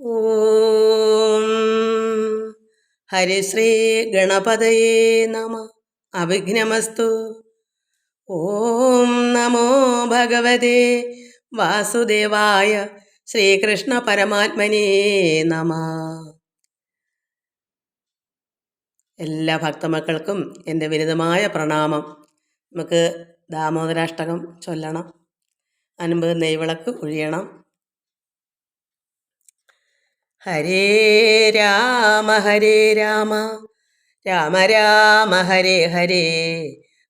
ഓം ഹരിശ്രീ ഗണപതയേ നമ. അവിഘ്നമസ്തു. ഓം നമോ ഭഗവതേ വാസുദേവായ ശ്രീകൃഷ്ണ പരമാത്മനേ നമ. എല്ലാ ഭക്തമക്കൾക്കും എൻ്റെ വിനീതമായ പ്രണാമം. നമുക്ക് ദാമോദരാഷ്ടകം ചൊല്ലണം. അൻപത് നെയ്വിളക്ക് ഒഴിയണം. ഹരേ രാമ രാമ രാമ ഹരേ ഹരേ,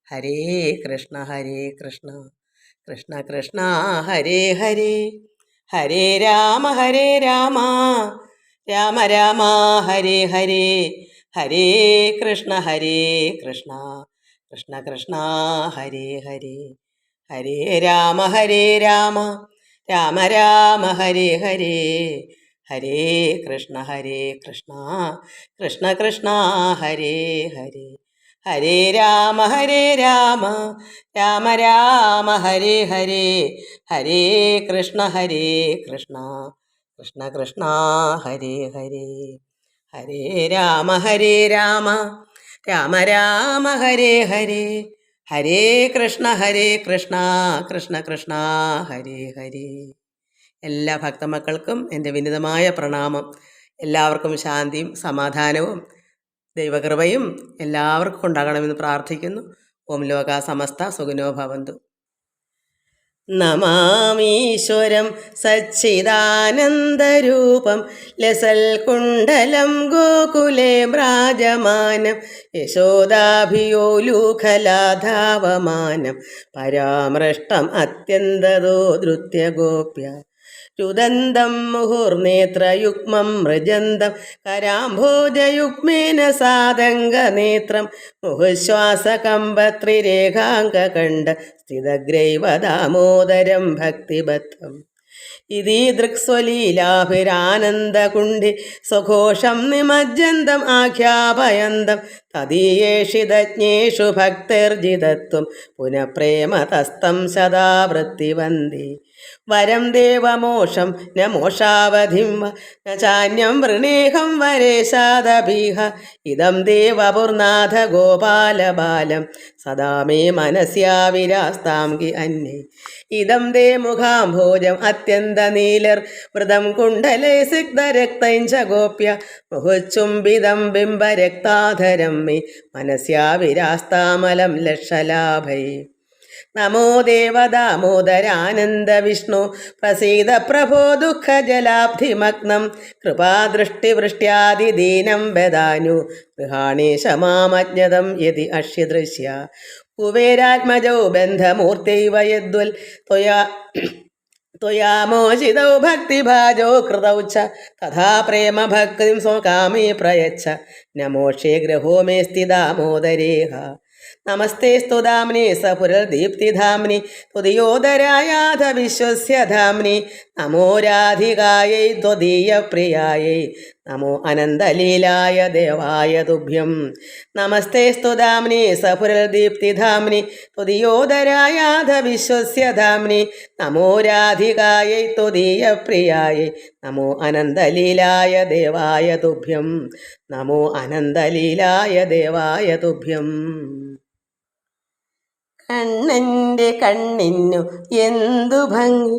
ഹരേ കൃഷ്ണ കൃഷ്ണ കൃഷ്ണ ഹരേ ഹരേ, ഹരേ രാമ രാമ രാമ ഹരേ ഹരേ, ഹരേ കൃഷ്ണ കൃഷ്ണ കൃഷ്ണ ഹരേ ഹരേ, ഹരേ രാമ രാമ രാമ ഹരേ ഹരേ, ഹരേ കൃഷ്ണ കൃഷ്ണ കൃഷ്ണ ഹരേ ഹരേ, ഹരേ രാമ രാമ രാമ ഹരേ ഹരേ, ഹരേ കൃഷ്ണ കൃഷ്ണ കൃഷ്ണ ഹരേ ഹരേ, ഹരേ രാമ രാമ രാമ ഹരേ ഹരേ, ഹരേ കൃഷ്ണ കൃഷ്ണ കൃഷ്ണ ഹരേ ഹരേ. എല്ലാ ഭക്തമക്കൾക്കും എൻ്റെ വിനീതമായ പ്രണാമം. എല്ലാവർക്കും ശാന്തിയും സമാധാനവും ദൈവകൃപയും എല്ലാവർക്കും ഉണ്ടാകണമെന്ന് പ്രാർത്ഥിക്കുന്നു. ഓം ലോകാ സമസ്ത സുഖിനോ ഭവന്തു. നമാമീശ്വരം സച്ചിദാനന്ദരൂപം ലസൽകുണ്ടലം ഗോകുലേ വ്രാജമാനം യശോദാഭിയോലൂഖലാധാവമാനം പരാമൃഷ്ടം അത്യന്തതോ ധൃത്യഗോപ്യ രുദന്തം മുഹുർനേത്രയുഗ്മം മൃജന്തം കരാംഭോജയുഗ്മേന സാതംഗനേത്രം മുഹുശ്വാസകമ്പത്രിരേഖാംഗകണ്ഠ സ്ഥിതഗ്രൈവ ദാമോദരം ഭക്തിബദ്ധം ഇതി ദൃക്സ്വലീലാഭിരാനന്ദകുണ്ഠി സ്വഘോഷം നിമജ്ജന്തം ആഖ്യാപയന്തം തദീയേഷിതജ്ഞേഷു ഭക്തിർജിതത്വം പുനഃ പ്രേമതസ്തം സദാ വൃത്തിവന്തി വരം ദേവമോഷം ന മോഷാവധിം ന ചാന്യം വൃണേഹം വരേശാദഭീഹ ഇദം ദേവപുർനാഥ ഗോപാലബാലം സദാ മേ മനസ്യാവിരാസ്താം ഗി അന്യേ ഇദം ദേ മുഖാംഭോജം അത്യന്തനീലർ വൃതം കുണ്ഡലേ സിഗ്ധരക്തൈ ച ഗോപ്യ മുഹുച്ചുംബിതം ബിംബരക്താധരം മേ മനസ്യാവിരാസ്താമലം ലക്ഷലാഭൈ നമോ ദേവദാമോദരാനന്ദ വിഷ്ണു പ്രസീദ പ്രഭോ ദുഃഖജലാബ്ധിമഗ്നം കൃപാദൃഷ്ടിവൃഷ്ട്യാദിദീനം ബദാനു ഗൃഹാണേശമാമജ്ഞതം യതി അക്ഷ്യദൃശ്യ കുബേരാത്മജോ ബന്ധമൂർത്തൈവ യദ്വൽ ത്വയാമോചിതൗ ഭക്തിഭാജോ കൃതൗ ച തഥാ പ്രേമഭക്തിം സ്വകാമേ പ്രയച്ഛ നമോക്ഷേ ഗ്രഹോ മേസ്തി ദാമോദരേഹ നമസ്തേ സ്തുധാംനി സപുരദീപ്തിധാംനി തുദിയോദരായാധ വിശ്വസ്യ ധാംനി നമോ രാധികായൈ ത്വദീയ പ്രിയായൈ നമോ അനന്തലീലായ ദേവായ തുഭ്യം നമസ്തേ സ്തുധാംനി സപുരദീപ്തിധാംനി തുദിയോദരായാധ വിശ്വസ്യ ധാംനി നമോ രാധികായൈ ത്വദീയ പ്രിയായൈ നമോ അനന്തലീലായ ദേവായ തുഭ്യം നമോ അനന്തലീലായ ദേവായ തുഭ്യം. കണ്ണൻ്റെ കണ്ണിന്നു എന്തു ഭംഗി,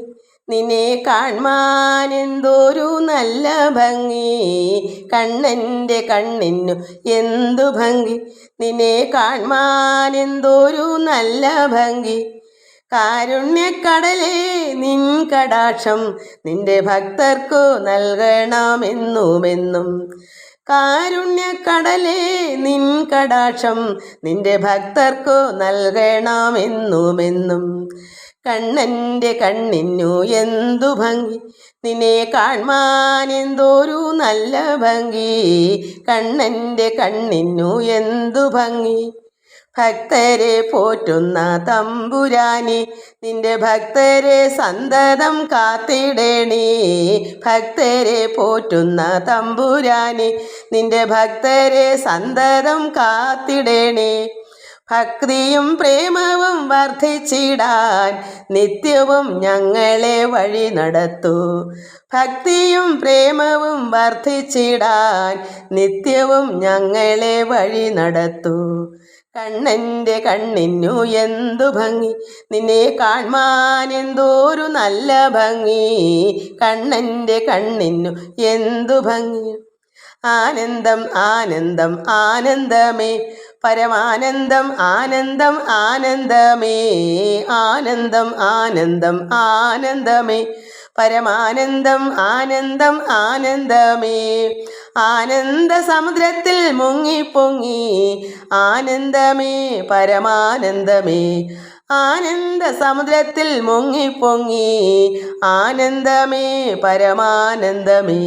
നിന്നെ കാൺമാൻ എന്തോരു നല്ല ഭംഗി. കണ്ണൻ്റെ കണ്ണിന്നു എന്തു ഭംഗി, നിന്നെ കാൺമാൻ എന്തോരു നല്ല ഭംഗി. കാരുണ്യക്കടലേ നിൻ കടാക്ഷം നിന്റെ ഭക്തർക്കു നൽകണമെന്നുമെന്നും. കാരുണ്യക്കടലേ നിൻ കടാക്ഷം നിന്റെ ഭക്തർക്കു നൽകണമെന്നുമെന്നും. കണ്ണൻ്റെ കണ്ണിന്നു എന്തു ഭംഗി, നിന്നെ കാൺമാൻ എന്തോരു നല്ല ഭംഗി. കണ്ണൻ്റെ കണ്ണിന്നു എന്തു ഭംഗി. ഭക്തരെ പോറ്റുന്ന തമ്പുരാനി നിന്റെ ഭക്തരെ സന്തതം കാത്തിടേണേ. ഭക്തരെ പോറ്റുന്ന തമ്പുരാനി നിന്റെ ഭക്തരെ സന്തതം കാത്തിടേണേ. ഭക്തിയും പ്രേമവും വർദ്ധിച്ചിടാൻ നിത്യവും ഞങ്ങളെ വഴി നടത്തൂ. ഭക്തിയും പ്രേമവും വർദ്ധിച്ചിടാൻ നിത്യവും ഞങ്ങളെ വഴി നടത്തൂ. കണ്ണൻ്റെ കണ്ണിനു എന്തു ഭംഗി, നിന്നെ കാൺമാൻ എന്തോരു നല്ല ഭംഗി. കണ്ണൻ്റെ കണ്ണിനു എന്തു ഭംഗി. ആനന്ദം ആനന്ദം ആനന്ദമേ, പരമാനന്ദം ആനന്ദം ആനന്ദമേ. ആനന്ദം ആനന്ദം ആനന്ദമേ, പരമാനന്ദം ആനന്ദം ആനന്ദമേ. ആനന്ദ സമുദ്രത്തിൽ മുങ്ങിപ്പൊങ്ങി ആനന്ദമേ പരമാനന്ദമേ. ആനന്ദ സമുദ്രത്തിൽ മുങ്ങിപ്പൊങ്ങി ആനന്ദമേ പരമാനന്ദമേ.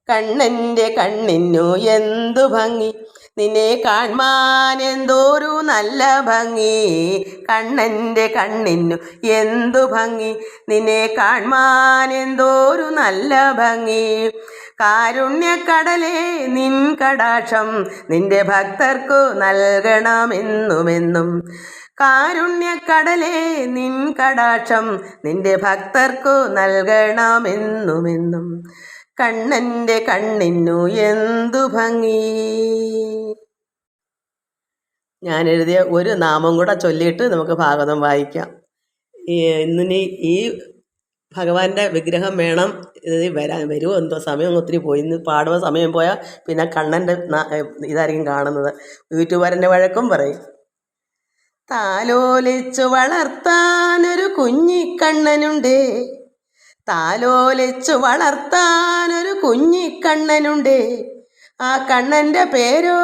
കണ്ണൻ്റെ കണ്ണിനു എന്തു ഭംഗി, നിന്നെ കാൺമാൻ എന്തോരു നല്ല ഭംഗി. കണ്ണൻ്റെ കണ്ണിനു എന്തു ഭംഗി, നിന്നെ കാൺമാൻ എന്തോരു നല്ല ഭംഗി. കാരുണ്യക്കടലേ നിൻ കടാക്ഷം നിന്റെ ഭക്തർക്കു നൽകണമെന്നുമെന്നും. കാരുണ്യക്കടലേ നിൻ കടാക്ഷം നിന്റെ ഭക്തർക്കു നൽകണമെന്നുമെന്നും. കണ്ണൻ്റെ കണ്ണിനു എന്തു ഭംഗി. ഞാൻ എഴുതിയ ഒരു നാമം കൂടെ ചൊല്ലിയിട്ട് നമുക്ക് ഭാഗവതം വായിക്കാം. ഇന്നിനി ഈ ഭഗവാന്റെ വിഗ്രഹം വേണം. ഇത് വരുമോ എന്തോ, സമയം ഒത്തിരി പോയി. ഇന്ന് പാടുന്ന സമയം പോയാൽ പിന്നെ കണ്ണൻ്റെ ഇതായിരിക്കും കാണുന്നത്. യൂട്യൂബറിൻ്റെ വഴക്കും പറയും. താലോലിച്ചു വളർത്താനൊരു കുഞ്ഞിക്കണ്ണനുണ്ടേ, താലോലിച്ചു വളർത്താനൊരു കുഞ്ഞിക്കണ്ണനുണ്ടേ. ആ കണ്ണൻ്റെ പേരോ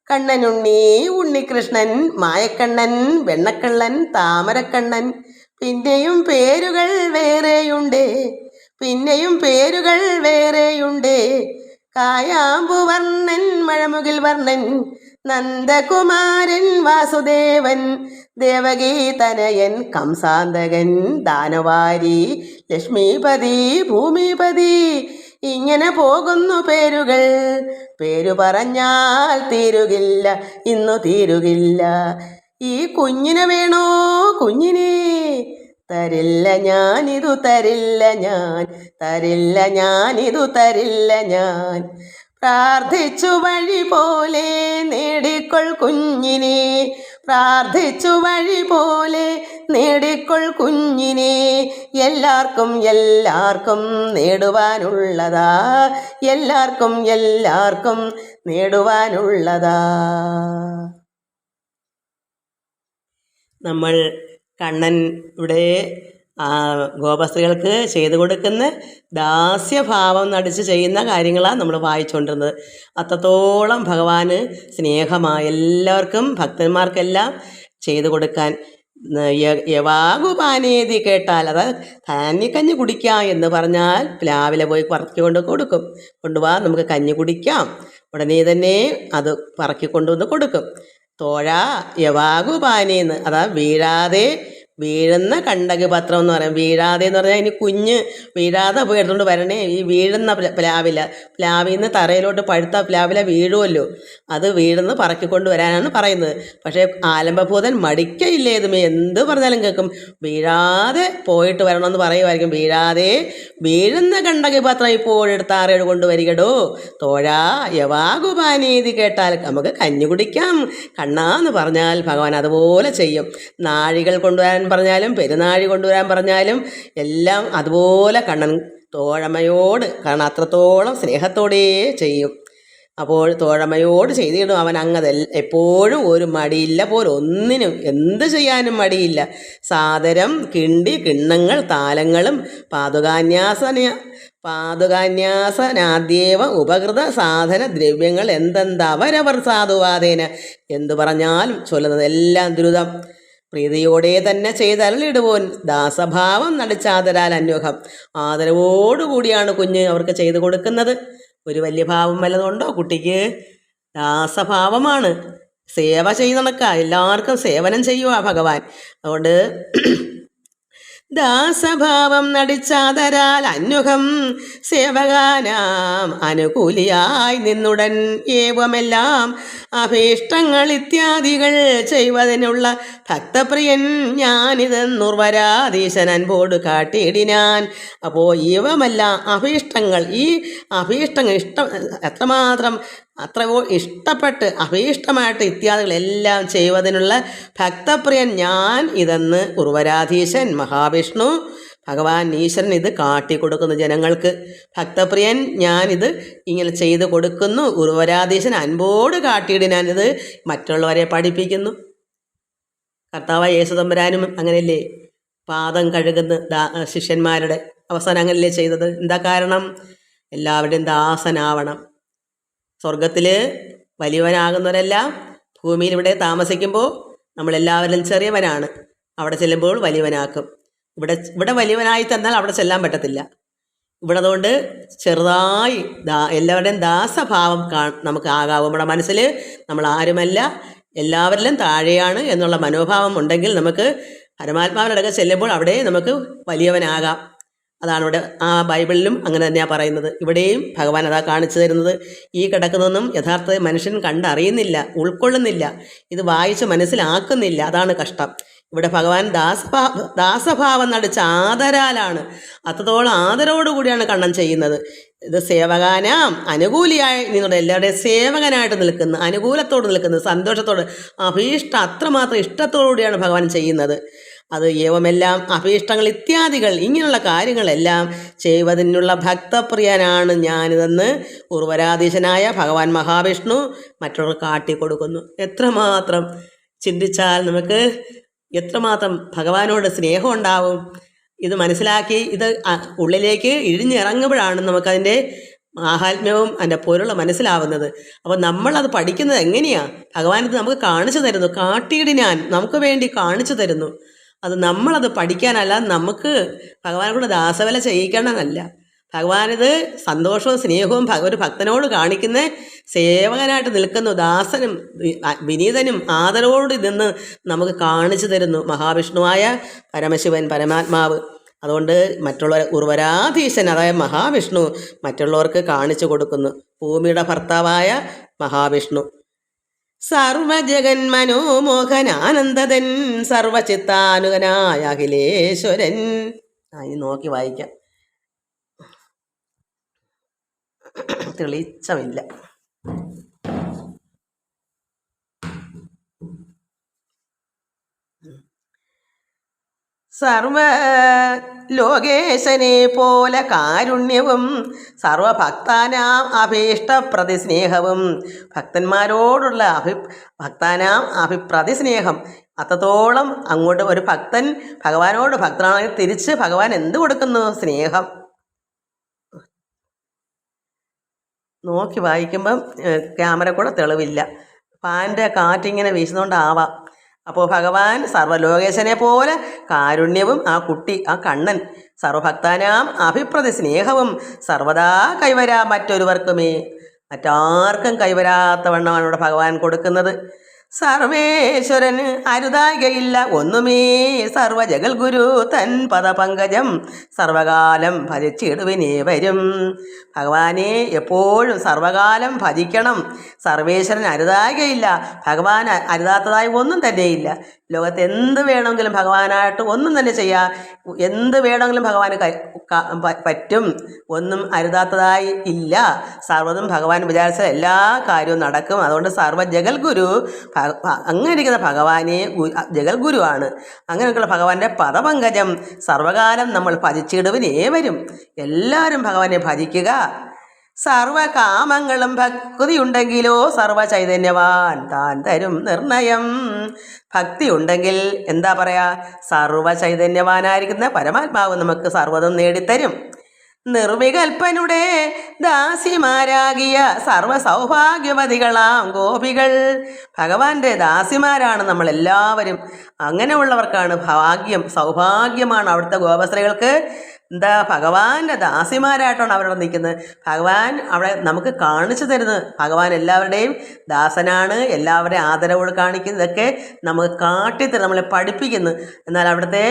കണ്ണനുണ്ണി, ഉണ്ണികൃഷ്ണൻ, മായക്കണ്ണൻ, വെണ്ണക്കള്ളൻ, താമരക്കണ്ണൻ. പിന്നെയും പേരുകൾ വേറെയുണ്ടേ, പിന്നെയും പേരുകൾ വേറെയുണ്ടേ. കായാമ്പുവർണ്ണൻ, മഴമുകിൽ വർണ്ണൻ, നന്ദകുമാരൻ, വാസുദേവൻ, ദേവകീ തനയൻ, കംസാന്തകൻ, ദാനവാരി, ലക്ഷ്മീപതി, ഭൂമിപതി. ഇങ്ങനെ പോകുന്നു പേരുകൾ. പേരു പറഞ്ഞാൽ തീരുകില്ല, ഇന്നു തീരുകില്ല. ഈ കുഞ്ഞിനെ വേണോ കുഞ്ഞിനെ? തരില്ല ഞാനിതു തരില്ല ഞാൻ, തരില്ല ഞാനിതു തരില്ല ഞാൻ. പ്രാർത്ഥിച്ചു വഴി പോലെ നേടിക്കൊൾ കുഞ്ഞിനെ, പ്രാർത്ഥിച്ചു വഴി പോലെ നേടിക്കൊൾ കുഞ്ഞിനെ. എല്ലാവർക്കും എല്ലാവർക്കും നേടുവാനുള്ളതാ, എല്ലാവർക്കും എല്ലാവർക്കും നേടുവാനുള്ളതാ. നമ്മൾ കണ്ണൻ ഇവിടെ ഗോപസ്ത്രീകൾക്ക് ചെയ്തു കൊടുക്കുന്ന ദാസ്യഭാവം നടിച്ച് ചെയ്യുന്ന കാര്യങ്ങളാണ് നമ്മൾ വായിച്ചുകൊണ്ടിരുന്നത്. അത്രത്തോളം ഭഗവാന് സ്നേഹമായി എല്ലാവർക്കും, ഭക്തന്മാർക്കെല്ലാം ചെയ്തു കൊടുക്കാൻ. യവാകുപാനേതി കേട്ടാൽ, അത് ധാന്യക്കഞ്ഞി കുടിക്കാം എന്ന് പറഞ്ഞാൽ പ്ലാവിലെ പോയി പറക്കിക്കൊണ്ട് കൊടുക്കും. കൊണ്ടുപോവാ നമുക്ക് കഞ്ഞി കുടിക്കാം, ഉടനെ തന്നെ അത് പറക്കി കൊണ്ടുവന്ന് കൊടുക്കും. തോഴ യവാകുപാനേന്ന്, അതാ വീഴാതെ വീഴുന്ന കണ്ടകപത്രം എന്ന് പറയാം. വീഴാതെ എന്ന് പറഞ്ഞാൽ ഇനി കുഞ്ഞ് വീഴാതെ പോയി എടുത്തുകൊണ്ട് വരണേ. ഈ വീഴുന്ന പ്ലാവില, പ്ലാവിൽ നിന്ന് തറയിലോട്ട് പഴുത്ത പ്ലാവില വീഴുമല്ലോ, അത് വീഴുന്ന പറക്കിക്കൊണ്ട് വരാനാണ് പറയുന്നത്. പക്ഷേ ആലംബഭൂതൻ മടിക്കയില്ലേ, ഇതുമേ എന്ത് പറഞ്ഞാലും കേൾക്കും. വീഴാതെ പോയിട്ട് വരണമെന്ന് പറയുമായിരിക്കും. വീഴാതെ വീഴുന്ന കണ്ടകപത്രം ഇപ്പോഴെടുത്ത് ആറേഴ് കൊണ്ടുവരികടോ. തോഴാ യവാകുപാനീതി കേട്ടാൽ നമുക്ക് കഞ്ഞി കുടിക്കാം കണ്ണാന്ന് പറഞ്ഞാൽ ഭഗവാൻ അതുപോലെ ചെയ്യും. നാഴികൾ കൊണ്ടുവരാൻ പറഞ്ഞാലും പെരുന്നാഴി കൊണ്ടുവരാൻ പറഞ്ഞാലും എല്ലാം അതുപോലെ കണ്ണൻ തോഴമയോട്, കാരണം അത്രത്തോളം സ്നേഹത്തോടെ ചെയ്യും. അപ്പോൾ തോഴമയോട് ചെയ്തിടും അവൻ. അങ്ങത് എപ്പോഴും ഒരു മടിയില്ല പോലും, ഒന്നിനും എന്ത് ചെയ്യാനും മടിയില്ല. സാദരം കിണ്ടി കിണ്ണങ്ങൾ താലങ്ങളും പാതുകാന്യാസനാദ്യേവ ഉപകൃത സാധന ദ്രവ്യങ്ങൾ എന്തെന്തവരവർ സാധുവാദേന, എന്തു പറഞ്ഞാലും ചൊല്ലുന്നത് എല്ലാം ദ്രുതം പ്രീതിയോടെ തന്നെ ചെയ്തരളിടുവോൻ. ദാസഭാവം നടിച്ചാദരാൽ അന്വഹം, ആദരവോടുകൂടിയാണ് കുഞ്ഞ് അവർക്ക് ചെയ്തു കൊടുക്കുന്നത്. ഒരു വലിയ ഭാവം വല്ലതുണ്ടോ കുട്ടിക്ക്? ദാസഭാവമാണ്. സേവ ചെയ്ത് നടക്കുക, എല്ലാവർക്കും സേവനം ചെയ്യുക ഭഗവാൻ. അതുകൊണ്ട് ദാസഭാവം നടിച്ചാതരാൽ അന്യുഹം സേവകാനാം അനുകൂലിയായി നിന്നുടൻ ഏവമെല്ലാം അഭീഷ്ടങ്ങൾ ഇത്യാദികൾ ചെയ്വതിനുള്ള ഭക്തപ്രിയൻ ഞാനിതെന്നുർവരാധീശൻ അൻപോട് കാട്ടിയിടിനാൻ. അപ്പോൾ ഇവമെല്ലാം അഭീഷ്ടങ്ങൾ, ഈ അഭീഷ്ടങ്ങൾ എത്രമാത്രം അത്രയോ ഇഷ്ടപ്പെട്ട് അഭീഷ്ടമായിട്ട് ഇത്യാദികളെല്ലാം ചെയ്യുവതിനുള്ള ഭക്തപ്രിയൻ ഞാൻ ഇതെന്ന് ഉർവരാധീശൻ മഹാവിഷ്ണു ഭഗവാൻ ഈശ്വരൻ ഇത് കാട്ടിക്കൊടുക്കുന്നു ജനങ്ങൾക്ക്. ഭക്തപ്രിയൻ ഞാനിത് ഇങ്ങനെ ചെയ്ത് കൊടുക്കുന്നു. ഉർവരാധീശൻ അൻപോട് കാട്ടിയിട്ട് ഞാനിത് മറ്റുള്ളവരെ പഠിപ്പിക്കുന്നു. കർത്താവായ യേശുദമ്പുരാനും അങ്ങനെയല്ലേ പാദം കഴുകുന്ന ശിഷ്യന്മാരുടെ അവസാനം അങ്ങനെയല്ലേ ചെയ്തത്? എന്താ കാരണം? എല്ലാവരുടെയും ദാസനാവണം. സ്വർഗത്തിൽ വലിയവനാകുന്നവരെല്ലാം ഭൂമിയിൽ ഇവിടെ താമസിക്കുമ്പോൾ നമ്മളെല്ലാവരിലും ചെറിയവനാണ്, അവിടെ ചെല്ലുമ്പോൾ വലിയവനാക്കും. ഇവിടെ വലിയവനായി തന്നാൽ അവിടെ ചെല്ലാൻ പറ്റത്തില്ല. ഇവിടെ അതുകൊണ്ട് ചെറുതായി എല്ലാവരുടെയും ദാസഭാവം നമുക്ക് ആകാവും. നമ്മുടെ മനസ്സിൽ നമ്മൾ ആരുമല്ല, എല്ലാവരിലും താഴെയാണ് എന്നുള്ള മനോഭാവം ഉണ്ടെങ്കിൽ നമുക്ക് പരമാത്മാവിനടുക്കെ ചെല്ലുമ്പോൾ അവിടെ നമുക്ക് വലിയവനാകാം. അതാണ് ഇവിടെ ആ ബൈബിളിലും അങ്ങനെ തന്നെയാണ് പറയുന്നത്. ഇവിടെയും ഭഗവാൻ അതാ കാണിച്ചു തരുന്നത്. ഈ കിടക്കുന്നതൊന്നും യഥാർത്ഥ മനുഷ്യൻ കണ്ടറിയുന്നില്ല, ഉൾക്കൊള്ളുന്നില്ല, ഇത് വായിച്ച് മനസ്സിലാക്കുന്നില്ല. അതാണ് കഷ്ടം. ഇവിടെ ഭഗവാൻ ദാസഭാവം നടിച്ച ആദരാലാണ്, അത്രത്തോളം ആദരവോടുകൂടിയാണ് കണ്ണൻ ചെയ്യുന്നത്. ഇത് സേവകാനാം അനുകൂലിയായി നിങ്ങളുടെ എല്ലാവരുടെയും സേവകനായിട്ട് നിൽക്കുന്നു, അനുകൂലത്തോട് നിൽക്കുന്നത്, സന്തോഷത്തോട് അത്രമാത്രം ഇഷ്ടത്തോടുകൂടിയാണ് ഭഗവാൻ ചെയ്യുന്നത്. അത് ഏവമെല്ലാം അഭീഷ്ടങ്ങൾ ഇത്യാദികൾ ഇങ്ങനെയുള്ള കാര്യങ്ങളെല്ലാം ചെയ്യുവതിനുള്ള ഭക്തപ്രിയനാണ് ഞാനിതെന്ന് ഉർവരാധീശനായ ഭഗവാൻ മഹാവിഷ്ണു മറ്റുള്ളവർ കാട്ടിക്കൊടുക്കുന്നു. എത്രമാത്രം ചിന്തിച്ചാൽ നമുക്ക് എത്രമാത്രം ഭഗവാനോട് സ്നേഹം ഉണ്ടാവും. ഇത് മനസ്സിലാക്കി ഇത് ഉള്ളിലേക്ക് ഇഴിഞ്ഞിറങ്ങുമ്പോഴാണ് നമുക്കതിൻ്റെ മാഹാത്മ്യവും അതിൻ്റെ പൊരുൾ മനസ്സിലാവുന്നത്. അപ്പോൾ നമ്മളത് പഠിക്കുന്നത് എങ്ങനെയാണ്? ഭഗവാൻ ഇത് നമുക്ക് കാണിച്ചു തരുന്നു, കാട്ടിയിടിനാൻ നമുക്ക് വേണ്ടി കാണിച്ചു തരുന്നു. അത് നമ്മളത് പഠിക്കാനല്ല, നമുക്ക് ഭഗവാനോട് ദാസവേല ചെയ്യിക്കണമെന്നല്ല. ഭഗവാനിത് സന്തോഷവും സ്നേഹവും ഒരു ഭക്തനോട് കാണിക്കുന്ന സേവകനായിട്ട് നിൽക്കുന്നു, ദാസനും വിനീതനും ആദരവോട് നിന്ന് നമുക്ക് കാണിച്ചു തരുന്നു മഹാവിഷ്ണുവായ പരമശിവൻ പരമാത്മാവ്. അതുകൊണ്ട് ഉർവരാധീശൻ അതായത് മഹാവിഷ്ണു മറ്റുള്ളവർക്ക് കാണിച്ചു കൊടുക്കുന്നു. ഭൂമിയുടെ ഭർത്താവായ മഹാവിഷ്ണു സർവജഗന്മനോമോഹനാനന്ദതൻ സർവചിത്താനുഗനായ അഖിലേശ്വരൻ. ഇനി നോക്കി വായിക്കാം, തെളിച്ചമില്ല. സർവ ലോകേശനെ പോലെ കാരുണ്യവും സർവഭക്താനാം അഭീഷ്ടപ്രതിസ്നേഹവും. ഭക്തന്മാരോടുള്ള ഭക്താനാം പ്രതിസ്നേഹം അത്രത്തോളം അങ്ങോട്ട് ഒരു ഭക്തൻ ഭഗവാനോട് ഭക്തനാണെങ്കിൽ തിരിച്ച് ഭഗവാൻ എന്ത് കൊടുക്കുന്നു? സ്നേഹം. നോക്കി വായിക്കുമ്പം ക്യാമറ കൂടെ തെളിവില്ല, ഫാൻ്റെ കാറ്റിങ്ങനെ വീശുന്നതുകൊണ്ടാവാം. അപ്പോൾ ഭഗവാൻ സർവ്വലോകേശനെ പോലെ കാരുണ്യവും ആ കണ്ണൻ സർവഭക്താനാം അഭിപ്രതി സ്നേഹവും സർവദാ കൈവരാ മറ്റൊരുവർക്കുമേ, മറ്റാർക്കും കൈവരാത്ത വണ്ണമാണ് ഇവിടെ ഭഗവാൻ കൊടുക്കുന്നത്. സർവേശ്വരന് അരുതായികയില്ല ഒന്നുമേ സർവജഗൽ ഗുരു തൻ പദപങ്കജം സർവകാലം ഭജിച്ചിടുവിനേ വരും. ഭഗവാനെ എപ്പോഴും സർവകാലം ഭജിക്കണം. സർവേശ്വരൻ അരുതായികയില്ല, ഭഗവാൻ അരുതാത്തതായി ഒന്നും തന്നെയില്ല. ലോകത്ത് എന്ത് വേണമെങ്കിലും ഭഗവാനായിട്ട് ഒന്നും തന്നെ ചെയ്യാം, എന്ത് വേണമെങ്കിലും ഭഗവാന് പറ്റും, ഒന്നും അരുതാത്തതായി ഇല്ല. സർവ്വതും ഭഗവാൻ വിചാരിച്ച എല്ലാ കാര്യവും നടക്കും. അതുകൊണ്ട് സർവ്വജഗൽ ഗുരു അങ്ങനെ ഇരിക്കുന്ന ഭഗവാനെ ജഗൽ ഗുരുവാണ്. അങ്ങനെയൊക്കെയുള്ള ഭഗവാന്റെ പദപങ്കജം സർവകാലം നമ്മൾ ഭജിച്ചിടുവിനേ വരും. എല്ലാവരും ഭഗവാനെ ഭജിക്കുക. സർവകാമങ്ങളും ഭക്തിയുണ്ടെങ്കിലോ സർവചൈതന്യവാൻ താൻ തരും നിർണയം. ഭക്തി ഉണ്ടെങ്കിൽ എന്താ പറയാ, സർവചൈതന്യവാനായിരിക്കുന്ന പരമാത്മാവ് നമുക്ക് സർവ്വതും നേടിത്തരും. നിർവികൽപ്പനുടെ ദാസിമാരാകിയ സർവ്വസൗഭാഗ്യവതികളാം ഗോപികൾ. ഭഗവാന്റെ ദാസിമാരാണ് നമ്മളെല്ലാവരും. അങ്ങനെയുള്ളവർക്കാണ് ഭാഗ്യം, സൗഭാഗ്യമാണ് അവിടുത്തെ ഗോപസ്ത്രീകൾക്ക്. എന്താ, ഭഗവാന്റെ ദാസിമാരായിട്ടാണ് അവരവിടെ നിൽക്കുന്നത്. ഭഗവാൻ അവിടെ നമുക്ക് കാണിച്ചു തരുന്നത്, ഭഗവാൻ എല്ലാവരുടെയും ദാസനാണ്, എല്ലാവരുടെയും ആദരവോട് കാണിക്കുന്നത്, ഇതൊക്കെ നമുക്ക് കാട്ടിത്തരും, നമ്മളെ പഠിപ്പിക്കുന്നു. എന്നാൽ അവിടുത്തെ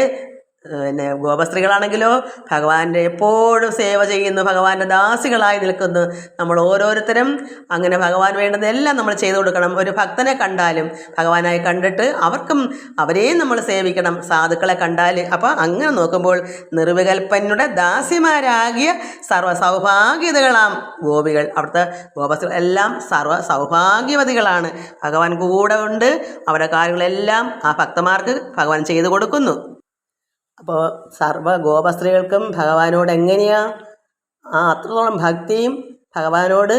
പിന്നെ ഗോപസ്ത്രീകളാണെങ്കിലോ ഭഗവാന്റെ എപ്പോഴും സേവ ചെയ്യുന്നു, ഭഗവാന്റെ ദാസികളായി നിൽക്കുന്നു. നമ്മൾ ഓരോരുത്തരും അങ്ങനെ ഭഗവാൻ വേണ്ടതെല്ലാം നമ്മൾ ചെയ്തു കൊടുക്കണം. ഒരു ഭക്തനെ കണ്ടാലും ഭഗവാനായി കണ്ടിട്ട് അവരെയും നമ്മൾ സേവിക്കണം, സാധുക്കളെ കണ്ടാൽ. അപ്പോൾ അങ്ങനെ നോക്കുമ്പോൾ നിർവികൽപ്പനുടെ ദാസിമാരാകിയ സർവ്വ സൗഭാഗ്യതകളാം ഗോപികൾ, അവിടുത്തെ ഗോപസ്ത്രീകൾ എല്ലാം സർവ്വ സൗഭാഗ്യവതികളാണ്. ഭഗവാൻ കൂടെ ഉണ്ട്, അവരുടെ കാര്യങ്ങളെല്ലാം ആ ഭക്തന്മാർക്ക് ഭഗവാൻ ചെയ്തു കൊടുക്കുന്നു. അപ്പോൾ സർവ്വ ഗോപസ്ത്രീകൾക്കും ഭഗവാനോട് എങ്ങനെയാണ് അത്രത്തോളം ഭക്തിയും ഭഗവാനോട്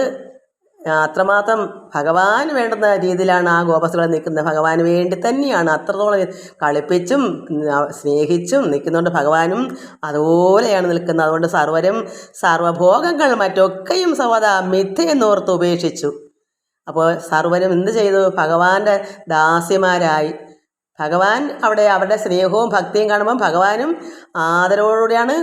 അത്രമാത്രം ഭഗവാന് വേണ്ടുന്ന രീതിയിലാണ് ആ ഗോപസ്ത്രീകൾ നിൽക്കുന്നത്. ഭഗവാന് വേണ്ടി തന്നെയാണ് അത്രത്തോളം കളിപ്പിച്ചും സ്നേഹിച്ചും നിൽക്കുന്നുണ്ട്. ഭഗവാനും അതുപോലെയാണ് നിൽക്കുന്നത്. അതുകൊണ്ട് സർവഭോഗങ്ങൾ മറ്റൊക്കെയും സർവ്വതാ മിഥ്യയെന്നോർത്ത് ഉപേക്ഷിച്ചു. അപ്പോൾ സർവരും എന്ത് ചെയ്തു? ഭഗവാന്റെ ദാസിമാരായി. ഭഗവാൻ അവിടെ അവരുടെ സ്നേഹവും ഭക്തിയും കാണുമ്പം ഭഗവാനും ആദരവോടുകൂടിയാണ്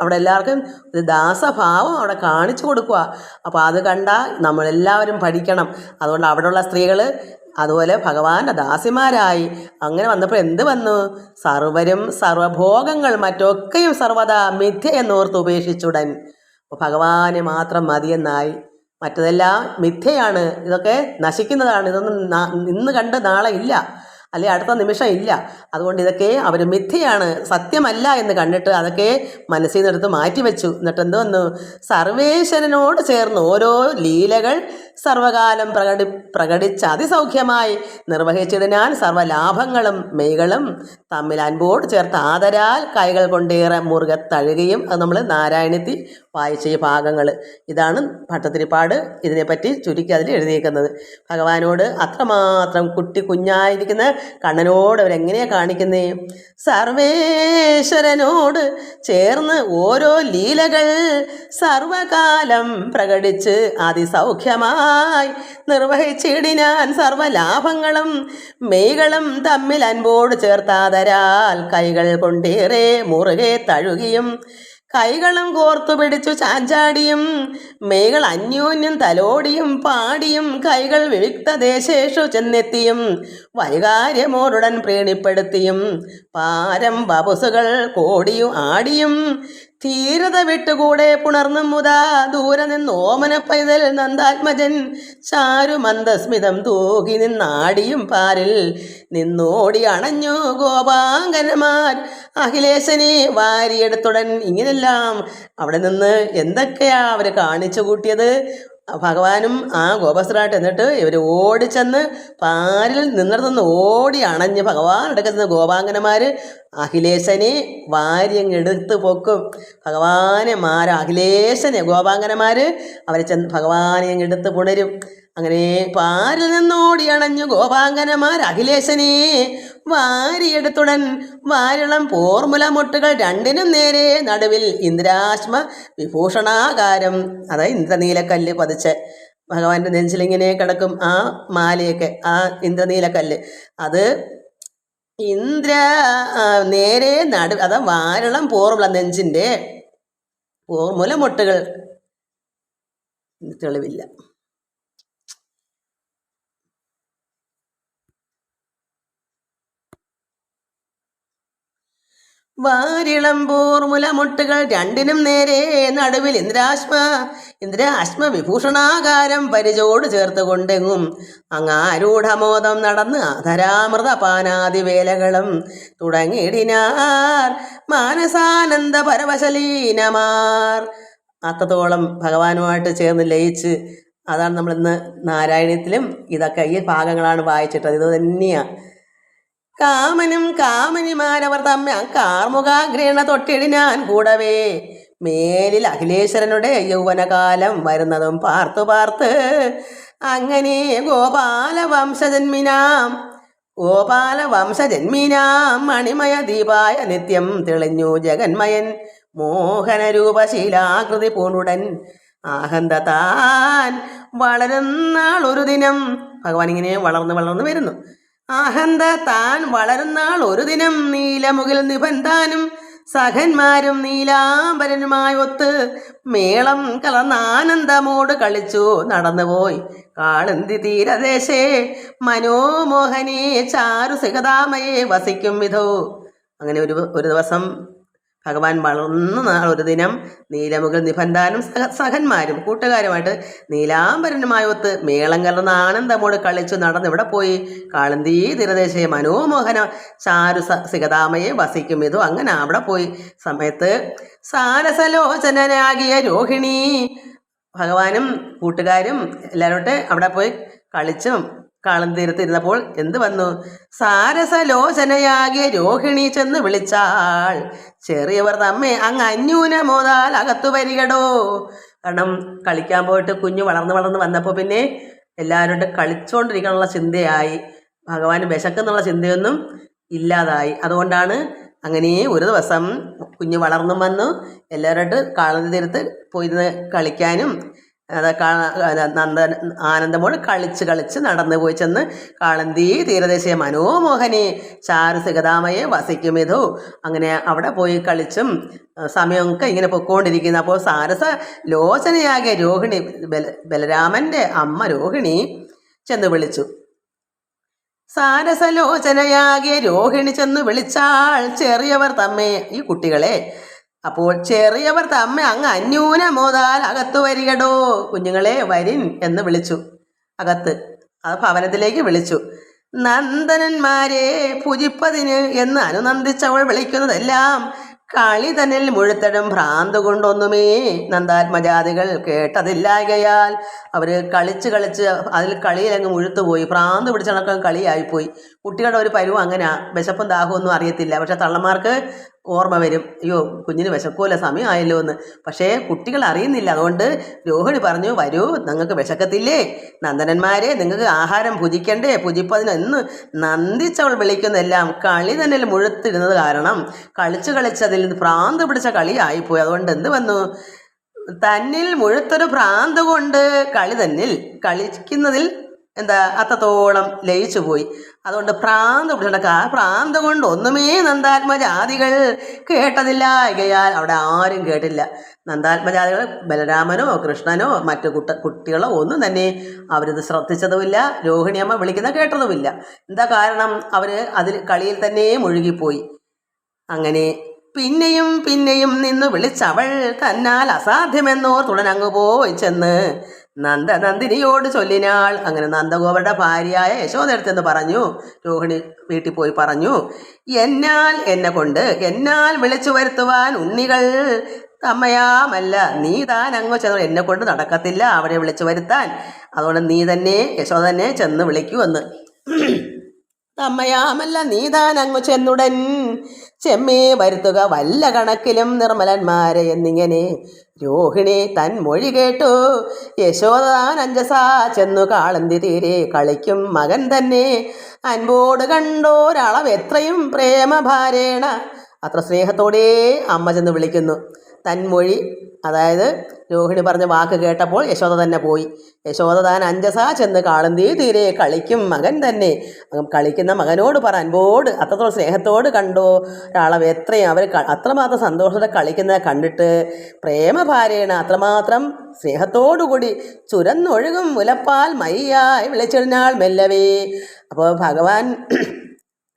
അവിടെ എല്ലാവർക്കും ഒരു ദാസഭാവം അവിടെ കാണിച്ചു കൊടുക്കുക. അപ്പോൾ അത് കണ്ടാൽ നമ്മളെല്ലാവരും പഠിക്കണം. അതുകൊണ്ട് അവിടെയുള്ള സ്ത്രീകൾ അതുപോലെ ഭഗവാന്റെ ദാസിമാരായി. അങ്ങനെ വന്നപ്പോൾ എന്ത് വന്നു? സർവരും സർവഭോഗങ്ങൾ മറ്റൊക്കെയും സർവ്വതാ മിഥ്യ എന്നോർത്ത് ഉപേക്ഷിച്ചുടൻ. അപ്പോൾ ഭഗവാനെ മാത്രം മതിയെന്നായി. മറ്റതെല്ലാം മിഥ്യയാണ്, ഇതൊക്കെ നശിക്കുന്നതാണ്, ഇതൊന്നും ഇന്ന് കണ്ട് നാളെ ഇല്ല, അല്ലെങ്കിൽ അടുത്ത നിമിഷം ഇല്ല. അതുകൊണ്ട് ഇതൊക്കെ അവർ മിഥ്യയാണ്, സത്യമല്ല എന്ന് കണ്ടിട്ട് അതൊക്കെ മനസ്സിൽ നിന്നെടുത്ത് മാറ്റിവെച്ചു. എന്നിട്ട് എന്ത് വന്നു? സർവേശ്വരനോട് ചേർന്ന് ഓരോ ലീലകൾ സർവകാലം പ്രകടിച്ച് അതിസൗഖ്യമായി നിർവഹിച്ചതിനാൽ സർവ്വലാഭങ്ങളും മെയ്കളും തമ്മിൽ അൻപോട് ചേർത്ത് ആദരാൽ കൈകൾ കൊണ്ടേറെ മുറുകെ തഴുകയും. അത് നമ്മൾ നാരായണത്തിൽ വായിച്ച ഈ ഭാഗങ്ങൾ. ഇതാണ് ഭട്ടതിരിപ്പാട് ഇതിനെപ്പറ്റി ചുരുക്കി അതിൽ എഴുതിയിരിക്കുന്നത്. ഭഗവാനോട് അത്രമാത്രം കുഞ്ഞായിരിക്കുന്ന കണ്ണനോട് അവരെങ്ങനെയാണ് കാണിക്കുന്നേ? സർവേശ്വരനോട് ചേർന്ന് ഓരോ ലീലകൾ സർവകാലം പ്രകടിച്ച് അതിസൗഖ്യമായി നിർവഹിച്ചിടിനാൻ സർവലാഭങ്ങളും മെയ്കളും തമ്മിൽ അൻപോട് ചേർത്താതരാൽ കൈകൾ കൊണ്ടേറെ മുറുകെ തഴുകിയും കൈകളും കോർത്തു പിടിച്ചു ചാഞ്ചാടിയും മെയ്കൾ അന്യോന്യം തലോടിയും പാടിയും കൈകൾ വിവിക്ത ദേശേഷു ചെന്നെത്തിയും വൈകാര്യമോടുടൻ പ്രീണിപ്പെടുത്തിയും പാരം ബബുസുകൾ കോടിയും ആടിയും ധീരത വിട്ടുകൂടെ പുണർന്നും മുതാ ദൂരെ നിന്ന് ഓമന പൈതൽ നന്ദാത്മജൻ ചാരുമന്ദസ്മിതം തൂകി നിന്നാടിയും പാരിൽ നിന്നോടി അണഞ്ഞു ഗോപാങ്കന്മാർ അഖിലേശനെ വാരിയെടുത്തുടൻ. ഇങ്ങനെല്ലാം അവിടെ നിന്ന് എന്തൊക്കെയാ അവർ കാണിച്ചു കൂട്ടിയത്? ഭഗവാനും ആ ഗോപസ്ത്രീയായിട്ട്. എന്നിട്ട് ഇവർ ഓടിച്ചെന്ന് പാരിൽ നിന്നിടത്തുനിന്ന് ഓടി അണഞ്ഞ് ഭഗവാൻ എടുക്കുന്ന ഗോപാങ്കന്മാർ അഖിലേശനെ വാര്യങ്ങെടുത്ത് പൊക്കും. ഭഗവാനെ അഖിലേശനെ ഗോപാങ്കന്മാർ അവരെ ഭഗവാനെ എടുത്ത് പുണരും. അങ്ങനെ പാരിൽ നിന്നോടി അണഞ്ഞു ഗോപാങ്കനമാർ അഖിലേശനെ വാരിയെടുത്തുടൻ വാരിളം പോർമുലമൊട്ടുകൾ രണ്ടിനും നേരെ നടുവിൽ ഇന്ദ്രാശ്മ വിഭൂഷണാകാരം, അതായത് ഇന്ദ്രനീലക്കല്ല് പതിച്ച് ഭഗവാന്റെ നെഞ്ചിലിങ്ങനെ കിടക്കും ആ മാലയൊക്കെ, ആ ഇന്ദ്രനീലക്കല്ല്. അത് നേരെ അതാ വാരളം പോർമുല നെഞ്ചിൻ്റെ പോർമുലമൊട്ടുകൾ. തെളിവില്ല. വാരിളമ്പൂർ മുലമുട്ടുകൾ രണ്ടിനും നേരെ നടുവിൽ ഇന്ദ്രാശ്മ വിഭൂഷണാകാരം പരിചോട് ചേർത്തുകൊണ്ടെങ്ങും അങ്ങാരൂഢമോദം നടന്ന് അധരാമൃതപാനാദി വേലകളും തുടങ്ങിയിടിനാർ മാനസാനന്ദ പരവശലീനമാർ. അത്രത്തോളം ഭഗവാനുമായിട്ട് ചേർന്ന് ലയിച്ച്. അതാണ് നമ്മളിന്ന് നാരായണീയത്തിലും ഇതൊക്കെ ഈ ഭാഗങ്ങളാണ് വായിച്ചിട്ടത്. ഇത് തന്നെയാണ്. കാമനും കാമിനിമാരവർ തമ്മ കാർമുഖാഗ്രേണ തൊട്ടിടിനാൻ കൂടവേ മേലിൽ അഖിലേശ്വരനുടെ യൗവനകാലം വരുന്നതും പാർത്തു പാർത്ത് അങ്ങനെ ഗോപാലവംശജന്മീനാം മണിമയ ദീപായ നിത്യം തെളിഞ്ഞു ജഗന്മയൻ മോഹനരൂപശീലാകൃതി പൂണ്ടുടൻ ആഹന്ത താൻ വളരുന്നാൾ ഒരു ദിനം. ഭഗവാൻ ഇങ്ങനെ വളർന്നു വരുന്നു. ആഹന്ത താൻ വളരുന്നാൾ ഒരു ദിനം നീലമുകിൽ നിബന്ധാനും സഖന്മാരും നീലാംബരനുമായി ഒത്ത് മേളം കലർന്നാനന്ദമോട് കളിച്ചു നടന്നുപോയി കാളന്തി തീരദേശേ മനോമോഹനേ ചാരു സികതാമയെ വസിക്കും വിധോ. അങ്ങനെ ഒരു ദിവസം ഭഗവാൻ വളർന്ന നാൾ ഒരു ദിനം നീലമുകിൽ നിബന്ധാനും സഖന്മാരും കൂട്ടുകാരുമായിട്ട് നീലാംബരനുമായൊത്ത് മേളം കലർന്ന ആനന്ദമോട് കളിച്ചു നടന്ന് ഇവിടെ പോയി കാളന്തി തീരദേശേ മനോമോഹന ചാരു സികതാമയെ വസിക്കും ഇതു. അങ്ങനെ അവിടെ പോയി സമയത്ത് സാരസലോചനാകിയ രോഹിണി ഭഗവാനും കൂട്ടുകാരും എല്ലാവരോട്ട് അവിടെ പോയി കളിച്ചും കാളന്തീരത്തിരുന്നപ്പോൾ എന്ത് വന്നു? സാരസലോചനയാകിയ രോഹിണി ചെന്ന് വിളിച്ചാൾ ചെറിയവർ തമ്മേ അങ്ങ് അന്യൂനമോതാൽ അകത്തു വരികടോ. കാരണം കളിക്കാൻ പോയിട്ട് കുഞ്ഞു വളർന്ന് വന്നപ്പോൾ പിന്നെ എല്ലാവരോട്ട് കളിച്ചുകൊണ്ടിരിക്കാനുള്ള ചിന്തയായി, ഭഗവാന് വിശക്കെന്നുള്ള ചിന്തയൊന്നും ഇല്ലാതായി. അതുകൊണ്ടാണ് അങ്ങനെ ഒരു ദിവസം കുഞ്ഞ് വളർന്നും വന്നു എല്ലാവരോട്ട് കാളന്തി തീരത്ത് പോയിരുന്ന് കളിക്കാനും ആനന്ദമോട് കളിച്ച് നടന്നു പോയി ചെന്ന് കാളന്തി തീരദേശീയ മനോമോഹനെ ചാരു സികതാമയെ വസിക്കുമിതു. അങ്ങനെ അവിടെ പോയി കളിച്ചും സമയമൊക്കെ ഇങ്ങനെ പൊയ്ക്കൊണ്ടിരിക്കുന്നു. അപ്പോൾ സാരസ ലോചനയാകിയ രോഹിണി ബലരാമൻ്റെ അമ്മ രോഹിണി ചെന്ന് വിളിച്ചു. സാരസലോചനയാകിയ രോഹിണി ചെന്ന് വിളിച്ചാൾ ചെറിയവർ തമ്മേ, ഈ കുട്ടികളെ. അപ്പോൾ ചെറിയവർ തമ്മ അങ്ങ് അന്യൂനമോതാൽ അകത്തു വരികടോ, കുഞ്ഞുങ്ങളെ വരിൻ എന്ന് വിളിച്ചു. അകത്ത് ആ ഭവനത്തിലേക്ക് വിളിച്ചു. നന്ദനന്മാരെ പൂജിപ്പതിന് എന്ന് അനുനന്ദിച്ചവൾ വിളിക്കുന്നതെല്ലാം കളി തന്നിൽ മുഴുത്തടും ഭ്രാന്ത് കൊണ്ടൊന്നുമേ നന്ദാത്മജാതികൾ കേട്ടതില്ലായകയാൽ അവർ കളിച്ച് അതിൽ കളിയിലങ്ങ് മുഴുത്തുപോയി, ഭ്രാന്ത് പിടിച്ച കണക്കം കളിയായിപ്പോയി. കുട്ടികളുടെ ഒരു പരുവം അങ്ങനെ വിശപ്പും ദാഹമൊന്നും അറിയത്തില്ല. പക്ഷെ തള്ളന്മാർക്ക് ഓർമ്മ വരും, അയ്യോ കുഞ്ഞിന് വിശക്കൂല സമയമായല്ലോ എന്ന്. പക്ഷേ കുട്ടികൾ അറിയുന്നില്ല. അതുകൊണ്ട് രോഹിണി പറഞ്ഞു, വരൂ നിങ്ങൾക്ക് വിശക്കത്തില്ലേ, നന്ദനന്മാരെ നിങ്ങൾക്ക് ആഹാരം ഭുജിക്കണ്ടേ, ഭുജിപ്പതിന് എന്ന് നന്ദിച്ചവൾ വിളിക്കുന്നതെല്ലാം കളി തന്നെ മുഴുത്തിരുന്നത് കാരണം കളിച്ചതിൽ ഭ്രാന്ത് പിടിച്ച കളിയായിപ്പോയി. അതുകൊണ്ട് എന്ത് വന്നു? തന്നിൽ മുഴുത്തൊരു ഭ്രാന്ത് കൊണ്ട് കളിക്കുന്നതിൽ അത്രത്തോളം ലയിച്ചു പോയി. അതുകൊണ്ട് ഭ്രാന്ത് പിടിച്ചിടക്ക ആ ഭ്രാന്ത് കൊണ്ട് ഒന്നുമേ നന്ദാത്മജാതികൾ കേട്ടതില്ലായകയാൽ അവിടെ ആരും കേട്ടില്ല. നന്ദാത്മജാതികൾ ബലരാമനോ കൃഷ്ണനോ മറ്റു കുട്ടികളോ ഒന്നും തന്നെ അവരിത് ശ്രദ്ധിച്ചതുമില്ല, രോഹിണിയമ്മ വിളിക്കുന്ന കേട്ടതുമില്ല. എന്താ കാരണം? അവർ അതിൽ കളിയിൽ തന്നെ മുഴുകിപ്പോയി. അങ്ങനെ പിന്നെയും നിന്ന് വിളിച്ചവൾ തന്നാൽ അസാധ്യമെന്നോർ തുടനങ്ങു പോയി ചെന്ന് നന്ദിനിയോട് ചൊല്ലിനാൾ. അങ്ങനെ നന്ദഗോപരുടെ ഭാര്യയായ യശോദരത്തെന്ന് പറഞ്ഞു. രോഹിണി വീട്ടിൽ പോയി പറഞ്ഞു, എന്നാൽ വിളിച്ചു വരുത്തുവാൻ ഉണ്ണികൾ തമ്മയാമല്ല, നീ താൻ അങ്ങ് ചെന്നു, എന്നെ കൊണ്ട് നടക്കത്തില്ല അവരെ വിളിച്ചു വരുത്താൻ. അതുകൊണ്ട് നീ തന്നെ യശോദ തന്നെ ചെന്ന് വിളിക്കുമെന്ന്. തമ്മയാമല്ല നീ താൻ അങ്ങു ചെന്നുടൻ ചെമ്മേ വരുത്തുക വല്ല കണക്കിലും നിർമ്മലന്മാരെ എന്നിങ്ങനെ രോഹിണി തൻ മൊഴി കേട്ടു. യശോദ താൻ അഞ്ജസാ ചെന്നു കാളന്തി തീരെ കളിക്കും മകൻ തന്നെ അൻപോട് കണ്ടോരളവ് എത്രയും പ്രേമഭാരേണ. അത്ര സ്നേഹത്തോടെ അമ്മ ചെന്ന് വിളിക്കുന്നു. തന്മൊഴി, അതായത് രോഹിണി പറഞ്ഞ വാക്ക് കേട്ടപ്പോൾ യശോദ തന്നെ പോയി. യശോദ താൻ അഞ്ജസാ ചെന്ന് കാളന്തി തീരെ കളിക്കും മകൻ തന്നെ, കളിക്കുന്ന മകനോട് അൻപോട് അത്രത്തോളം സ്നേഹത്തോട് കണ്ടോ ഒരാളവ് എത്രയും അവർ അത്രമാത്രം സന്തോഷത്തോടെ കളിക്കുന്നത് കണ്ടിട്ട് പ്രേമഭാരേണ അത്രമാത്രം സ്നേഹത്തോടുകൂടി ചുരന്നൊഴുകും മുലപ്പാൽ മയ്യായി വിളിച്ചിരുന്നാൾ മെല്ലവേ. അപ്പോൾ ഭഗവാൻ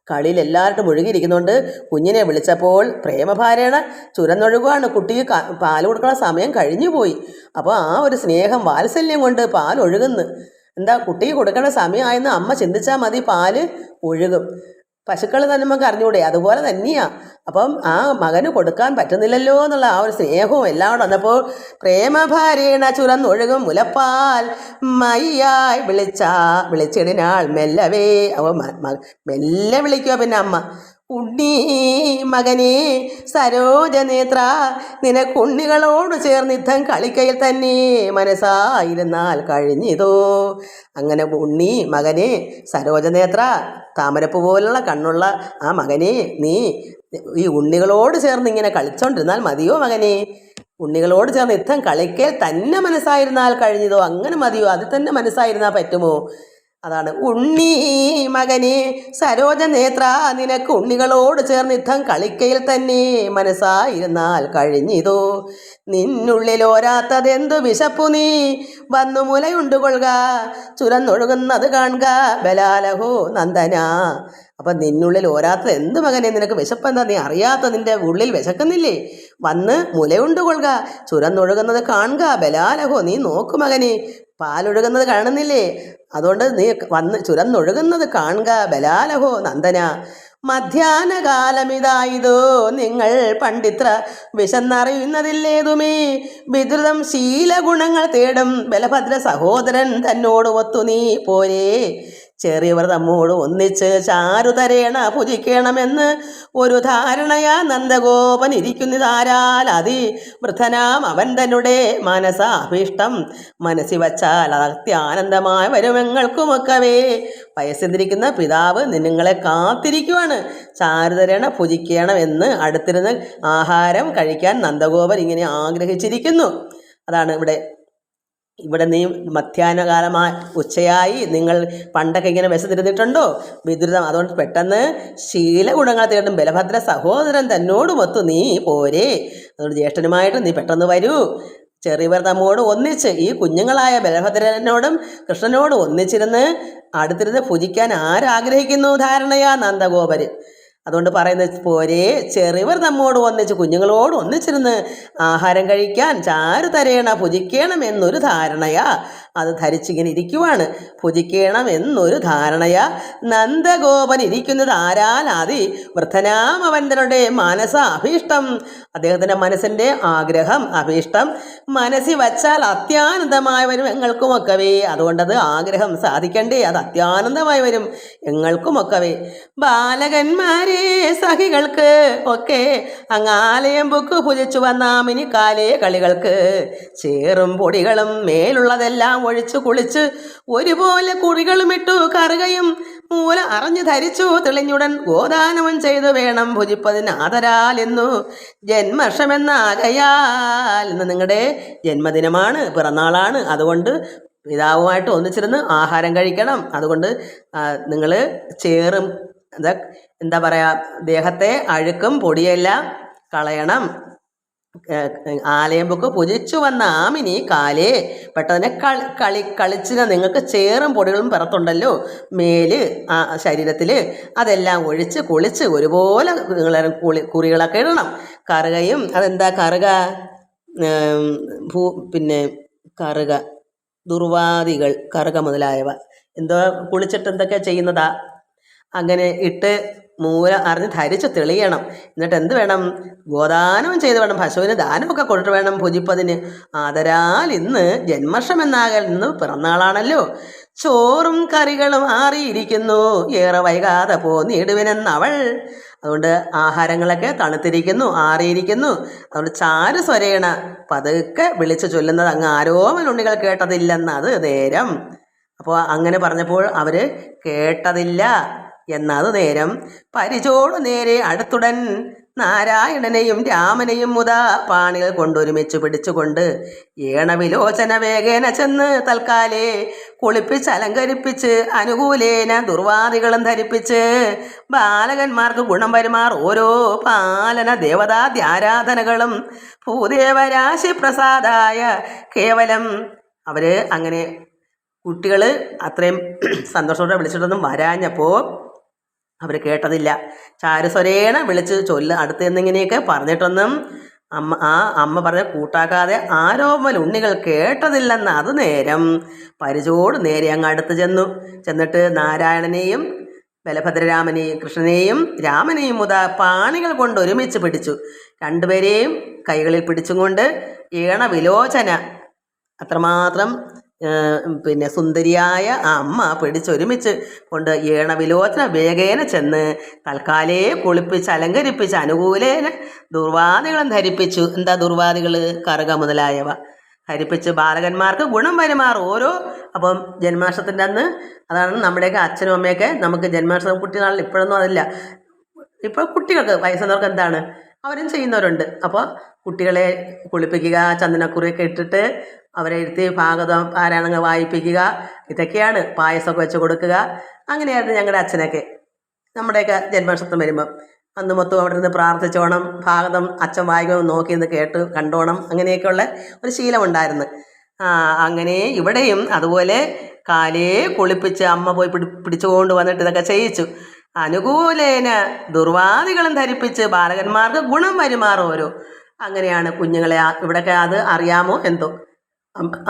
കളിയിൽ എല്ലാവരും മുഴുകിയിരിക്കുന്നുണ്ട്. കുഞ്ഞിനെ വിളിച്ചപ്പോൾ പ്രേമഭാരേണ ചുരന്നൊഴുകുകയാണ്. കുട്ടിക്ക് പാൽ കൊടുക്കുന്ന സമയം കഴിഞ്ഞു പോയി. അപ്പോൾ ആ ഒരു സ്നേഹം വാത്സല്യം കൊണ്ട് പാൽ ഒഴുകുന്നു. കുട്ടിക്ക് കൊടുക്കേണ്ട സമയമായെന്ന് അമ്മ ചിന്തിച്ചാൽ മതി, പാല് ഒഴുകും. പശുക്കൾ തന്നെ നമുക്ക് അറിഞ്ഞൂടെ, അതുപോലെ തന്നെയാണ്. അപ്പം ആ മകന് കൊടുക്കാൻ പറ്റുന്നില്ലല്ലോ എന്നുള്ള ആ ഒരു സ്നേഹവും എല്ലാം കൂടെ വന്നപ്പോൾ പ്രേമഭാരേണ ചുരന്നൊഴുകും മുലപ്പാൽ മയ്യായി വിളിച്ചിടിനാൾ മെല്ലവേ. അപ്പോൾ മെല്ലെ വിളിക്കുക പിന്നെ അമ്മ, ഉണ്ണി മകനെ സരോജനേത്ര, നിനക്കുണ്ണികളോട് ചേർന്നിദ്ധം കളിക്കയിൽ തന്നെ മനസ്സായിരുന്നാൽ കഴിഞ്ഞിതോ. അങ്ങനെ ഉണ്ണി മകനെ, സരോജനേത്ര താമരപ്പ് പോലുള്ള കണ്ണുള്ള ആ മകനെ, നീ ഈ ഉണ്ണികളോട് ചേർന്ന് ഇങ്ങനെ കളിച്ചോണ്ടിരുന്നാൽ മതിയോ മകനെ? ഉണ്ണികളോട് ചേർന്ന് യുദ്ധം കളിക്കൽ തന്നെ മനസ്സായിരുന്നാൽ കഴിഞ്ഞതോ. അങ്ങനെ മതിയോ? അത് തന്നെ മനസ്സായിരുന്നാൽ പറ്റുമോ? അതാണ് ഉണ്ണി മകനെ സരോജ നേത്ര, നിനക്ക് ഉണ്ണികളോട് ചേർന്ന് യുദ്ധം കളിക്കയിൽ തന്നെ മനസ്സായിരുന്നാൽ കഴിഞ്ഞിതോ. നിന്നുള്ളിലോരാത്തതെന്തു വിശപ്പു, നീ വന്നു മുലയുണ്ടുകൊള്ളുക, ചുരന്നൊഴുകുന്നത് കാണുക ബലാലഹോ നന്ദന. അപ്പം നിന്നുള്ളിൽ ഓരാത്തത് എന്ത് മകനെ, നിനക്ക് വിശപ്പെന്താ, നീ അറിയാത്ത നിന്റെ ഉള്ളിൽ വിശക്കുന്നില്ലേ, വന്ന് മുലയുണ്ടുകൊള്ളുക, ചുരന്നൊഴുകുന്നത് കാണുക ബലാലഹോ, നീ നോക്കു മകനെ, പാലൊഴുകുന്നത് കാണുന്നില്ലേ, അതുകൊണ്ട് നീ വന്ന് ചുരന്നൊഴുകുന്നത് കാണുക ബലാലഹോ നന്ദന. മധ്യാഹ്നകാലമിതായതോ, നിങ്ങൾ പണ്ടിത്ര വിശന്നറിയുന്നതില്ലേതുമേ, വിദ്രുതം ശീലഗുണങ്ങൾ തേടും ബലഭദ്ര സഹോദരൻ തന്നോട് ഒത്തു നീ പോരേ. ചെറിയവർ തമ്മോട് ഒന്നിച്ച് ചാരുതരേണ ഭുജിക്കണമെന്ന് ഒരു ധാരണയാ നന്ദഗോപൻ ഇരിക്കുന്നതാരാൽ അതി വൃദ്ധനാം അവൻ തന്നെ മനസാഭീഷ്ടം മനസ്സി വച്ചാൽ അത്യാനന്ദമായി വരുമെങ്ങൾക്കുമൊക്കവേ. വയസ്സിരിക്കുന്ന പിതാവ് നിങ്ങളെ കാത്തിരിക്കുവാണ്, ചാരുതരേണ ഭുജിക്കണമെന്ന് അടുത്തിരുന്ന് ആഹാരം കഴിക്കാൻ നന്ദഗോപൻ ഇങ്ങനെ ആഗ്രഹിച്ചിരിക്കുന്നു. അതാണ് ഇവിടെ നീ മധ്യാഹ്നകാലമായി ഉച്ചയായി, നിങ്ങൾ പണ്ടൊക്കെ ഇങ്ങനെ വിശന്നിരുന്നിട്ടുണ്ടോ, വിദ്രുതം, അതുകൊണ്ട് പെട്ടെന്ന് ശീലഗുണങ്ങൾ തേടും ബലഭദ്ര സഹോദരൻ തന്നോടുമൊത്തു നീ പോരേ. അതുകൊണ്ട് ജ്യേഷ്ഠനുമായിട്ട് നീ പെട്ടെന്ന് വരൂ. ചെറിയവർ തമ്മോട് ഒന്നിച്ച് ഈ കുഞ്ഞുങ്ങളായ ബലഭദ്രനോടും കൃഷ്ണനോടും ഒന്നിച്ചിരുന്ന് അടുത്തിരുന്ന് ഭുജിക്കാൻ ആരാഗ്രഹിക്കുന്നു ധാരണയാ നന്ദഗോപര്. അതുകൊണ്ട് പറയുന്നത് പോരേ, ചെറിയവർ നമ്മോട് ഒന്നിച്ച് കുഞ്ഞുങ്ങളോട് ഒന്നിച്ചിരുന്ന് ആഹാരം കഴിക്കാൻ ചാരുതരേണ ഭുജിക്കണം എന്നൊരു ധാരണയാ, അത് ധരിച്ചിങ്ങനെ ഇരിക്കുവാണ്. ഭുജിക്കണം എന്നൊരു ധാരണയാ നന്ദഗോപൻ ഇരിക്കുന്നത് ആരാൽ അതി വൃദ്ധനാം അവൻ്റെ മനസ്സ അഭീഷ്ടം, അദ്ദേഹത്തിൻ്റെ മനസ്സിൻ്റെ ആഗ്രഹം അഭീഷ്ടം മനസ്സിൽ വച്ചാൽ അത്യാനന്ദമായി വരും എങ്ങൾക്കുമൊക്കവേ. അതുകൊണ്ടത് ആഗ്രഹം സാധിക്കണ്ടേ, അത് അത്യാനന്ദമായി വരും എങ്ങൾക്കുമൊക്കവേ. ബാലകന്മാരെ സഖികൾക്ക് ഒക്കെ അങ്ങാലയം ബുക്ക് ഭുജിച്ചു വന്നാമിനി കാലേ കളികൾക്ക് ചേറും പൊടികളും മേലുള്ളതെല്ലാം ഒഴിച്ചു കുളിച്ച് ഒരുപോലെ കുറികളും ഇട്ടു കറുകയും മൂല അറിഞ്ഞു ധരിച്ചു തെളിഞ്ഞുടൻ ഗോദാനവും ചെയ്തു വേണം ഭുജിപ്പതിന് ആദരാൽ എന്നു ജന്മർഷമെന്നാകയാൽ. ഇന്ന് നിങ്ങളുടെ ജന്മദിനമാണ്, പിറന്നാളാണ്, അതുകൊണ്ട് പിതാവുമായിട്ട് ഒന്നിച്ചിരുന്ന് ആഹാരം കഴിക്കണം. അതുകൊണ്ട് നിങ്ങൾ ചേറും എന്താ പറയുക, ദേഹത്തെ അഴുക്കും പൊടിയെല്ലാം കളയണം. ആലയമ്പുക്ക് പുജിച്ചു വന്ന ആമിനി കാലേ, പെട്ടെന്ന് കളിച്ചിന് നിങ്ങൾക്ക് ചേറും പൊടികളും പിറത്തുണ്ടല്ലോ മേല് ശരീരത്തിൽ, അതെല്ലാം ഒഴിച്ച് കുളിച്ച് ഒരുപോലെ നിങ്ങൾ കുറികളൊക്കെ ഇടണം. കറുകയും അതെന്താ കറുക, പിന്നെ കറുക ദുർവാദികൾ കറുക മുതലായവ എന്തോ കുളിച്ചിട്ട് എന്തൊക്കെ ചെയ്യുന്നതാ, അങ്ങനെ ഇട്ട് മൂല അറിഞ്ഞ് ധരിച്ച് തെളിയണം. എന്നിട്ട് എന്ത് വേണം, ഗോദാനം ചെയ്ത് വേണം, പശുവിന് ദാനമൊക്കെ കൊടുത്ത് വേണം ഭുജിപ്പതിന്. ആദരാൽ ഇന്ന് ജന്മർഷമെന്നാകൽ ഇന്ന് പിറന്നാളാണല്ലോ. ചോറും കറികളും ആറിയിരിക്കുന്നു, ഏറെ വൈകാതെ പോന്നിടുവിനെന്നവൾ. അതുകൊണ്ട് ആഹാരങ്ങളൊക്കെ തണുത്തിരിക്കുന്നു, ആറിയിരിക്കുന്നു. അതുകൊണ്ട് ചാരു സ്വരേണ പതുക്കെ വിളിച്ചു ചൊല്ലുന്നത് അങ്ങ് ആരോമലുണ്ണികൾ കേട്ടതില്ലെന്നത് നേരം. അപ്പോൾ അങ്ങനെ പറഞ്ഞപ്പോൾ അവർ കേട്ടതില്ല എന്നത് നേരം. പരിചോടു നേരെ അടുത്തുടൻ നാരായണനെയും രാമനെയും മുതാ പാണികൾ കൊണ്ടൊരുമിച്ച് പിടിച്ചുകൊണ്ട് ഏണവിലോചന വേഗേന ചെന്ന് തൽക്കാലേ കുളിപ്പിച്ച് അലങ്കരിപ്പിച്ച് അനുകൂലേന ദുർവാദികളും ധരിപ്പിച്ച് ബാലകന്മാർക്ക് ഗുണം വരുമാർ ഓരോ പാലന ദേവതാദ്യാരാധനകളും ഭൂദേവരാശി പ്രസാദായ കേവലം. അവർ അങ്ങനെ കുട്ടികൾ അത്രയും സന്തോഷത്തോടെ വിളിച്ചിട്ടൊന്നും വരാഞ്ഞപ്പോൾ അവർ കേട്ടതില്ല. ചാരുസ്വരേണ വിളിച്ച് അടുത്ത് നിന്നിങ്ങനെയൊക്കെ പറഞ്ഞിട്ടൊന്നും അമ്മ പറഞ്ഞ കൂട്ടാക്കാതെ ആരോമൽ ഉണ്ണികൾ കേട്ടതില്ലെന്ന് അത് നേരം. പരിചോട് നേരെ അങ്ങ് അടുത്ത് ചെന്നിട്ട് നാരായണനെയും ബലഭദ്രരാമനെയും കൃഷ്ണനെയും രാമനെയും മുതാ പാണികൾ കൊണ്ട് ഒരുമിച്ച് പിടിച്ചു. രണ്ടുപേരെയും കൈകളിൽ പിടിച്ചും കൊണ്ട് ഏണവിലോചന, അത്രമാത്രം പിന്നെ സുന്ദരിയായ ആ അമ്മ പിടിച്ചൊരുമിച്ച് കൊണ്ട് ഏണവിലോചന വേഗേന ചെന്ന് തൽക്കാലേ കുളിപ്പിച്ച് അലങ്കരിപ്പിച്ച് അനുകൂലേന ദുർവാദികളും ധരിപ്പിച്ചു. എന്താ ദുർവാദികൾ, കറുക മുതലായവ ധരിപ്പിച്ച് ബാലകന്മാർക്ക് ഗുണം വരുമാർ ഓരോ. അപ്പം ജന്മാഷ്ടത്തിൻ്റെ അന്ന് അതാണ് നമ്മുടെയൊക്കെ അച്ഛനും അമ്മയൊക്കെ നമുക്ക് ജന്മാഷ്ടമി കുട്ടിനാളിൽ ഇപ്പോഴൊന്നും അതില്ല. ഇപ്പോൾ കുട്ടികൾക്ക് വയസ്സുള്ളവർക്ക് എന്താണ് അവരും ചെയ്യുന്നവരുണ്ട്. അപ്പോൾ കുട്ടികളെ കുളിപ്പിക്കുക, ചന്ദനക്കുറിയൊക്കെ ഇട്ടിട്ട് അവരെ ഇരുത്തി ഭാഗവതം പാരായണങ്ങൾ വായിപ്പിക്കുക, ഇതൊക്കെയാണ്. പായസമൊക്കെ വെച്ച് കൊടുക്കുക. അങ്ങനെയായിരുന്നു ഞങ്ങളുടെ അച്ഛനൊക്കെ. നമ്മുടെയൊക്കെ ജന്മനക്ഷത്രം വരുമ്പം അന്ന് മൊത്തം അവിടെ നിന്ന് പ്രാർത്ഥിച്ചോണം, ഭാഗവതം അച്ഛൻ വായിക്കുമ്പോൾ നോക്കി നിന്ന് കേട്ട് കണ്ടോണം, അങ്ങനെയൊക്കെയുള്ള ഒരു ശീലമുണ്ടായിരുന്നു. അങ്ങനെ ഇവിടെയും അതുപോലെ കാലേ കുളിപ്പിച്ച് അമ്മ പോയി പിടിച്ചുകൊണ്ട് വന്നിട്ട് ഇതൊക്കെ ചെയ്യിച്ചു. അനുകൂലേന ദുർവാദികളും ധരിപ്പിച്ച് ബാലകന്മാർക്ക് ഗുണം വരുമാറോരോ. അങ്ങനെയാണ് കുഞ്ഞുങ്ങളെ ഇവിടെയൊക്കെ അത് അറിയാമോ എന്തോ,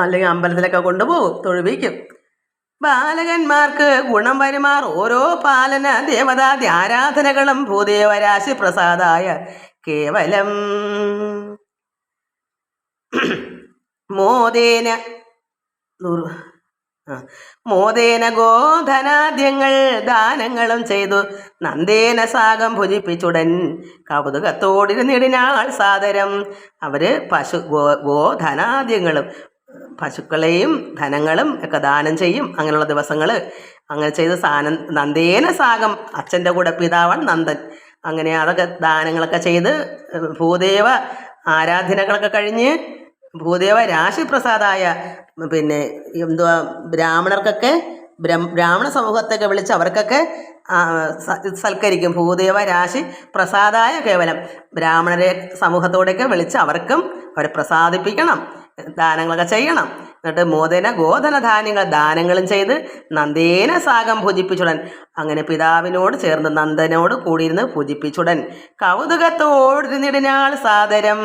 അല്ലെങ്കിൽ അമ്പലത്തിലൊക്കെ കൊണ്ടുപോകും, തൊഴുവിക്കും. ബാലകന്മാർക്ക് ഗുണം വരുമാർ ഓരോ പാലന ദേവതാദി ആരാധനകളും ഭൂദേവരാശി പ്രസാദായ കേവലം മോദേന മോദേന ഗോധനാദ്യങ്ങൾ ദാനങ്ങളും ചെയ്തു നന്ദേന സാഗം ഭുജിപ്പിച്ചുടൻ കൗതുകത്തോടിരുന്നിടിനാൾ സാദരം. അവര് ഗോധനാദ്യങ്ങളും പശുക്കളെയും ധനങ്ങളും ഒക്കെ ദാനം ചെയ്യും. അങ്ങനെയുള്ള ദിവസങ്ങൾ അങ്ങനെ ചെയ്ത് നന്ദേന സാഗം, അച്ഛൻ്റെ കൂടെ പിതാവാണ് നന്ദൻ. അങ്ങനെ അതൊക്കെ ദാനങ്ങളൊക്കെ ചെയ്ത് ഭൂദേവ ആരാധനകളൊക്കെ കഴിഞ്ഞ് ഭൂദേവ രാശിപ്രസാദായ പിന്നെ എന്തുവാ ബ്രാഹ്മണർക്കൊക്കെ ബ്രാഹ്മണ സമൂഹത്തൊക്കെ വിളിച്ച് അവർക്കൊക്കെ സൽക്കരിക്കും. ഭൂദേവ രാശി പ്രസാദായ കേവലം ബ്രാഹ്മണരെ സമൂഹത്തോടെയൊക്കെ വിളിച്ച് അവർക്കും അവരെ പ്രസാദിപ്പിക്കണം, ദാനങ്ങളൊക്കെ ചെയ്യണം. എന്നിട്ട് മോദന ഗോധന ധാന്യങ്ങൾ ദാനങ്ങളും ചെയ്ത് നന്ദേന സാഗം ഭുജിപ്പിച്ചുടൻ, അങ്ങനെ പിതാവിനോട് ചേർന്ന് നന്ദനോട് കൂടിയിരുന്ന് ഭുജിപ്പിച്ചുടൻ കൗതുകത്തോടിരുന്നിടിനാൾ സാദരം.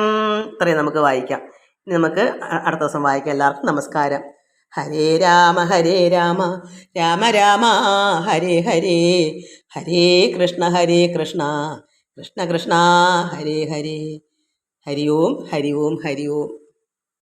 ഇത്രയും നമുക്ക് വായിക്കാം. ഇനി നമുക്ക് അടുത്ത ദിവസം വായിക്കാം. എല്ലാവർക്കും നമസ്കാരം. ഹരേ രാമ രാമ രാമ ഹരേ ഹരേ, ഹരേ കൃഷ്ണ കൃഷ്ണ കൃഷ്ണ ഹരേ ഹരേ. ഹരി ഓം ഹരി ഓം ഹരി ഓം.